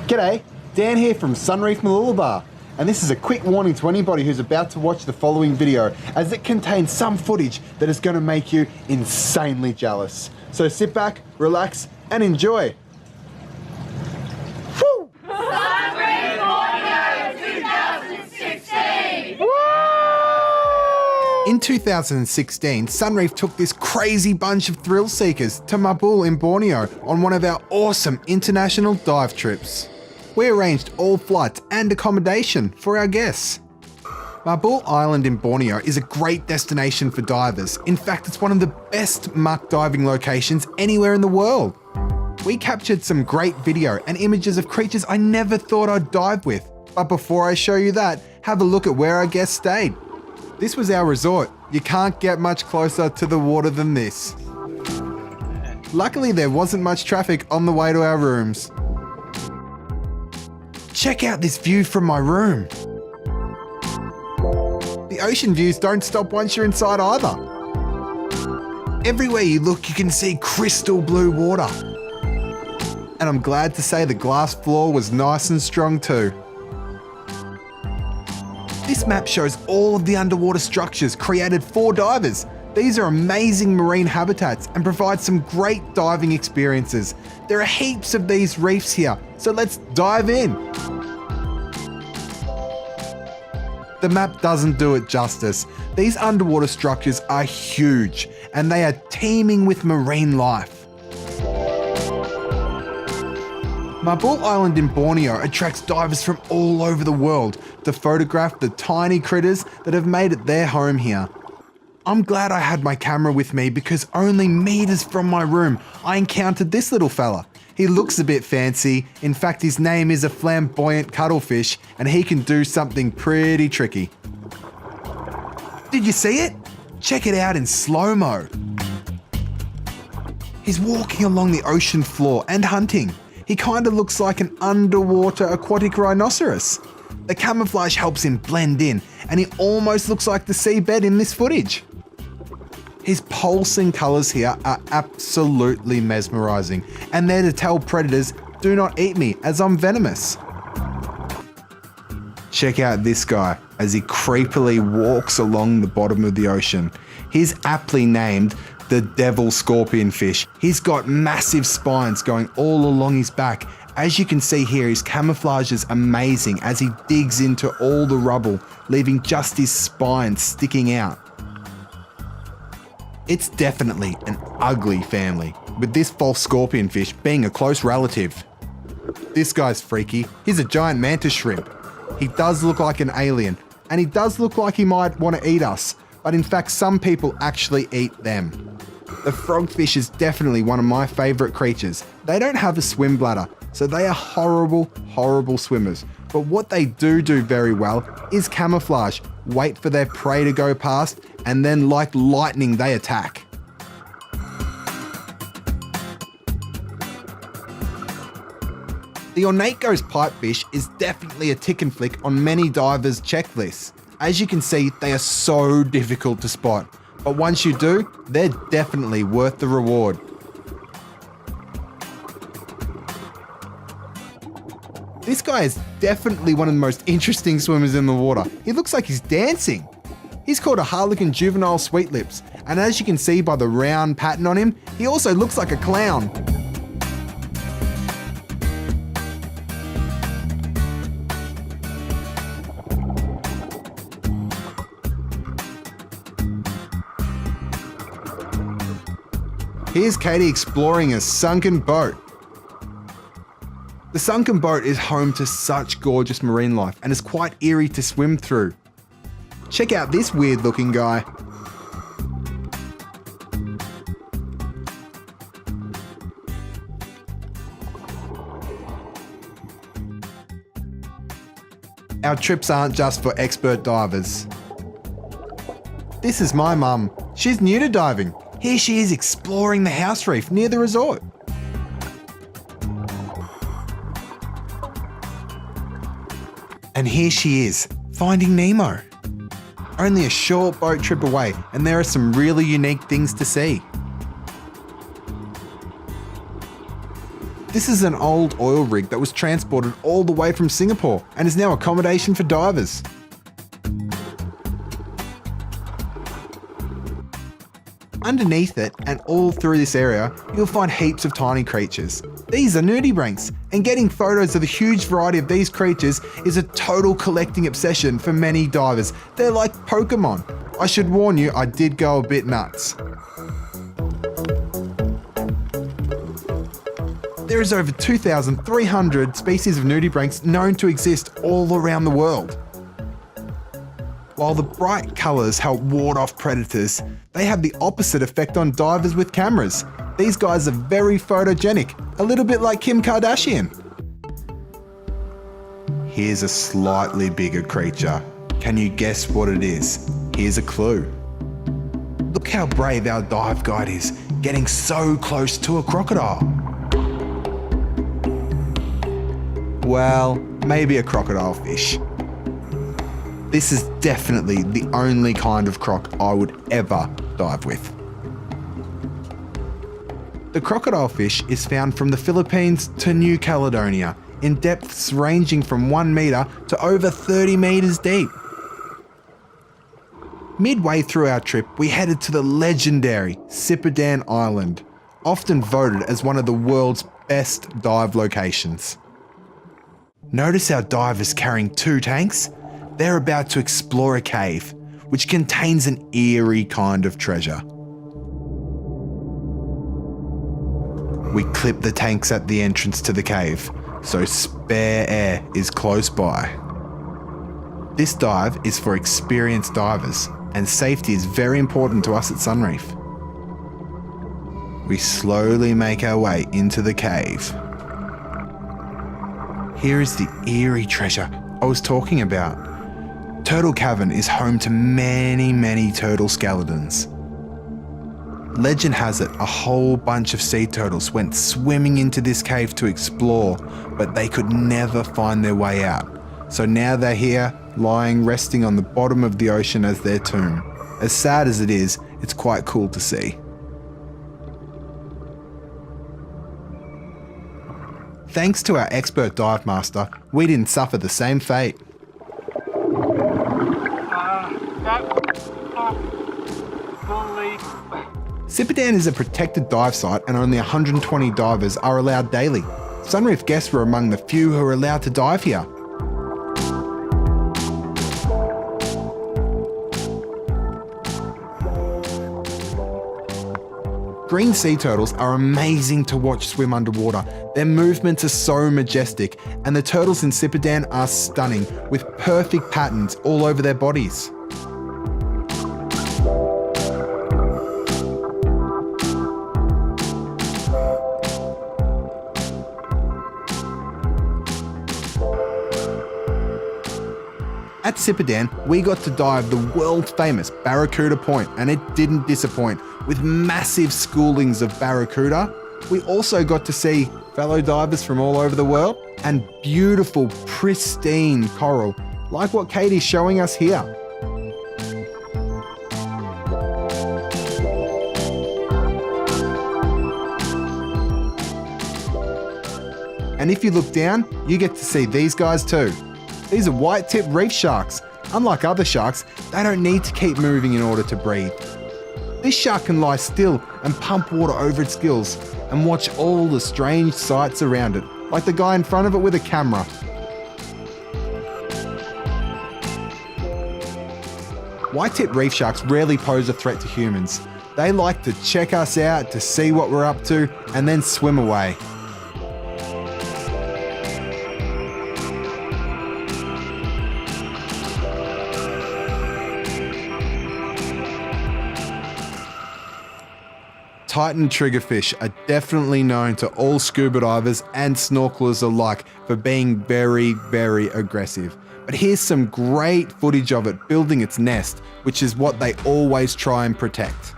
G'day, Dan here from Sunreef Dive, and this is a quick warning to anybody who's about to watch the following video, as it contains some footage that is going to make you insanely jealous. So sit back, relax, and enjoy. Woo! Sunreef Borneo 2016! In 2016, Sunreef took this crazy bunch of thrill seekers to Mabul in Borneo on one of our awesome international dive trips. We arranged all flights and accommodation for our guests. Mabul Island in Borneo is a great destination for divers. In fact, it's one of the best muck diving locations anywhere in the world. We captured some great video and images of creatures I never thought I'd dive with. But before I show you that, have a look at where our guests stayed. This was our resort. You can't get much closer to the water than this. Luckily, there wasn't much traffic on the way to our rooms. Check out this view from my room. The ocean views don't stop once you're inside either. Everywhere you look, you can see crystal blue water. And I'm glad to say the glass floor was nice and strong too. This map shows all of the underwater structures created for divers. These are amazing marine habitats and provide some great diving experiences. There are heaps of these reefs here, so let's dive in. The map doesn't do it justice. These underwater structures are huge and they are teeming with marine life. Mabul Island in Borneo attracts divers from all over the world to photograph the tiny critters that have made it their home here. I'm glad I had my camera with me because only meters from my room I encountered this little fella. He looks a bit fancy. In fact, his name is a flamboyant cuttlefish and he can do something pretty tricky. Did you see it? Check it out in slow-mo. He's walking along the ocean floor and hunting. He kind of looks like an underwater aquatic rhinoceros. The camouflage helps him blend in, and he almost looks like the seabed in this footage. His pulsing colours here are absolutely mesmerising, and they're to tell predators, do not eat me as I'm venomous. Check out this guy as he creepily walks along the bottom of the ocean. He's aptly named the devil scorpionfish. He's got massive spines going all along his back. As you can see here, his camouflage is amazing as he digs into all the rubble, leaving just his spines sticking out. It's definitely an ugly family, with this false scorpionfish being a close relative. This guy's freaky. He's a giant mantis shrimp. He does look like an alien, and he does look like he might want to eat us, but in fact some people actually eat them. The frogfish is definitely one of my favourite creatures. They don't have a swim bladder, so they are horrible, horrible swimmers. But what they do very well is camouflage, wait for their prey to go past, and then like lightning they attack. The ornate ghost pipefish is definitely a tick and flick on many divers' checklists. As you can see, they are so difficult to spot. But once you do, they're definitely worth the reward. This guy is definitely one of the most interesting swimmers in the water. He looks like he's dancing. He's called a harlequin juvenile sweet lips, and as you can see by the round pattern on him, he also looks like a clown. Here's Katie exploring a sunken boat. The sunken boat is home to such gorgeous marine life and is quite eerie to swim through. Check out this weird looking guy. Our trips aren't just for expert divers. This is my mum. She's new to diving. Here she is exploring the house reef near the resort. And here she is, finding Nemo. Only a short boat trip away, and there are some really unique things to see. This is an old oil rig that was transported all the way from Singapore and is now accommodation for divers. Underneath it and all through this area, you'll find heaps of tiny creatures. These are nudibranchs, and getting photos of the huge variety of these creatures is a total collecting obsession for many divers. They're like Pokemon. I should warn you, I did go a bit nuts. There is over 2,300 species of nudibranchs known to exist all around the world. While the bright colours help ward off predators, they have the opposite effect on divers with cameras. These guys are very photogenic, a little bit like Kim Kardashian. Here's a slightly bigger creature. Can you guess what it is? Here's a clue. Look how brave our dive guide is, getting so close to a crocodile. Well, maybe a crocodile fish. This is definitely the only kind of croc I would ever dive with. The crocodile fish is found from the Philippines to New Caledonia in depths ranging from 1 metre to over 30 metres deep. Midway through our trip, we headed to the legendary Sipadan Island, often voted as one of the world's best dive locations. Notice our divers carrying 2 tanks? They're about to explore a cave, which contains an eerie kind of treasure. We clip the tanks at the entrance to the cave, so spare air is close by. This dive is for experienced divers, and safety is very important to us at Sunreef. We slowly make our way into the cave. Here is the eerie treasure I was talking about. Turtle Cavern is home to many turtle skeletons. Legend has it a whole bunch of sea turtles went swimming into this cave to explore, but they could never find their way out. So now they're here, lying resting on the bottom of the ocean as their tomb. As sad as it is, it's quite cool to see. Thanks to our expert dive master, we didn't suffer the same fate. Sipidan is a protected dive site and only 120 divers are allowed daily. Sunreef guests were among the few who are allowed to dive here. Green sea turtles are amazing to watch swim underwater. Their movements are so majestic, and the turtles in Sipidan are stunning, with perfect patterns all over their bodies. At Sipadan, we got to dive the world-famous Barracuda Point, and it didn't disappoint. With massive schoolings of barracuda, we also got to see fellow divers from all over the world and beautiful, pristine coral, like what Katie's showing us here. And if you look down, you get to see these guys too. These are whitetip reef sharks. Unlike other sharks, they don't need to keep moving in order to breathe. This shark can lie still and pump water over its gills and watch all the strange sights around it, like the guy in front of it with a camera. Whitetip reef sharks rarely pose a threat to humans. They like to check us out to see what we're up to and then swim away. Titan triggerfish are definitely known to all scuba divers and snorkelers alike for being very aggressive. But here's some great footage of it building its nest, which is what they always try and protect.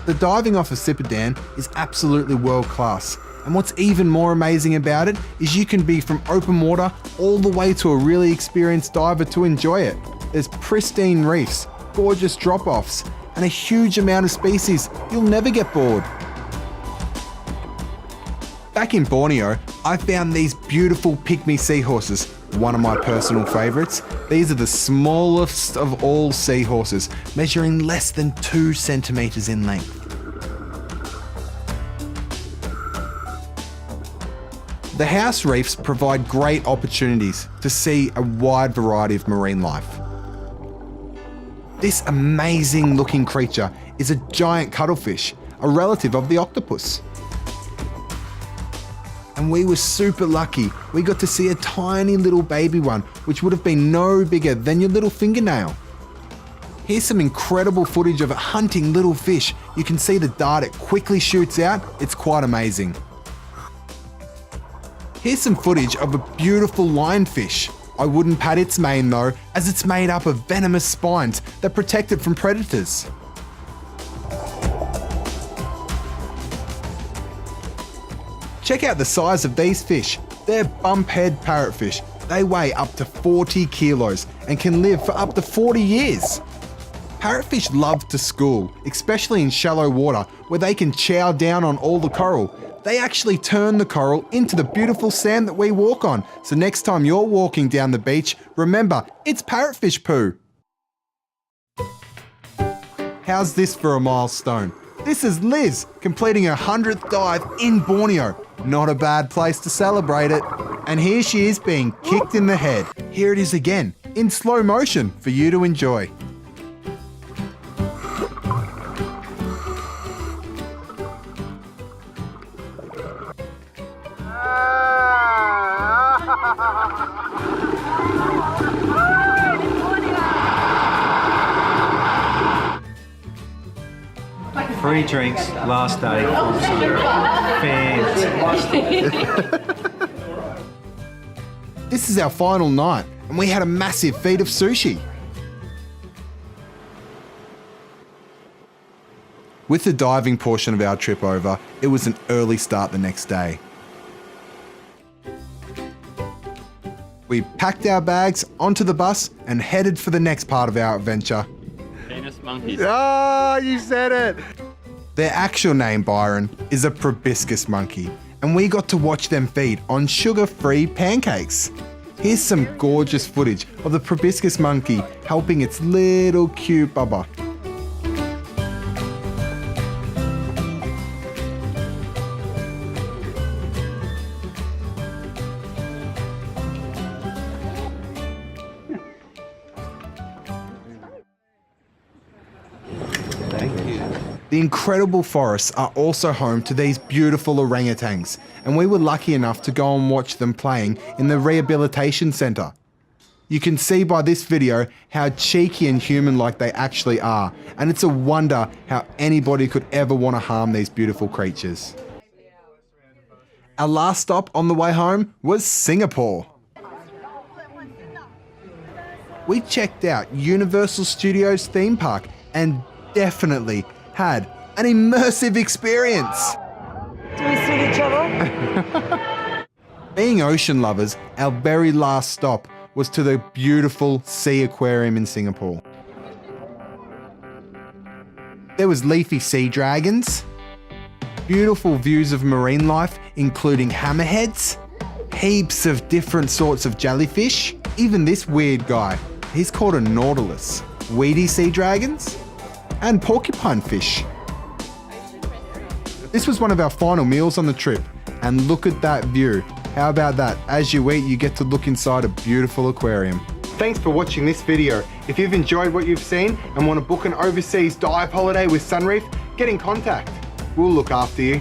The diving off of Sipidan is absolutely world class, and what's even more amazing about it is you can be from open water all the way to a really experienced diver to enjoy it. There's pristine reefs, gorgeous drop-offs, and a huge amount of species. You'll never get bored. Back in Borneo, I found these beautiful pygmy seahorses, one of my personal favourites. These are the smallest of all seahorses, measuring less than 2 centimetres in length. The house reefs provide great opportunities to see a wide variety of marine life. This amazing looking creature is a giant cuttlefish, a relative of the octopus. And we were super lucky. We got to see a tiny little baby one, which would have been no bigger than your little fingernail. Here's some incredible footage of it hunting little fish. You can see the dart it quickly shoots out. It's quite amazing. Here's some footage of a beautiful lionfish. I wouldn't pat its mane though, as it's made up of venomous spines that protect it from predators. Check out the size of these fish. They're bumphead parrotfish. They weigh up to 40 kilos and can live for up to 40 years. Parrotfish love to school, especially in shallow water where they can chow down on all the coral. They actually turn the coral into the beautiful sand that we walk on. So next time you're walking down the beach, remember, it's parrotfish poo. How's this for a milestone? This is Liz completing her 100th dive in Borneo. Not a bad place to celebrate it. And here she is being kicked in the head. Here it is again, in slow motion for you to enjoy. Free drinks last day. Fantastic. This is our final night, and we had a massive feed of sushi. With the diving portion of our trip over, it was an early start the next day. We packed our bags onto the bus and headed for the next part of our adventure. Famous monkeys. Ah, you said it! Their actual name, Byron, is a proboscis monkey, and we got to watch them feed on sugar-free pancakes. Here's some gorgeous footage of the proboscis monkey helping its little cute bubba. The incredible forests are also home to these beautiful orangutans, and we were lucky enough to go and watch them playing in the rehabilitation centre. You can see by this video how cheeky and human-like they actually are, and it's a wonder how anybody could ever want to harm these beautiful creatures. Our last stop on the way home was Singapore. We checked out Universal Studios theme park and definitely had an immersive experience. Do we see each other? Being ocean lovers, our very last stop was to the beautiful Sea Aquarium in Singapore. There was leafy sea dragons, beautiful views of marine life including hammerheads, heaps of different sorts of jellyfish, even this weird guy, he's called a nautilus, weedy sea dragons, and porcupine fish. This was one of our final meals on the trip, and look at that view. How about that? As you eat, you get to look inside a beautiful aquarium. Thanks for watching this video. If you've enjoyed what you've seen and want to book an overseas dive holiday with Sunreef, get in contact. We'll look after you.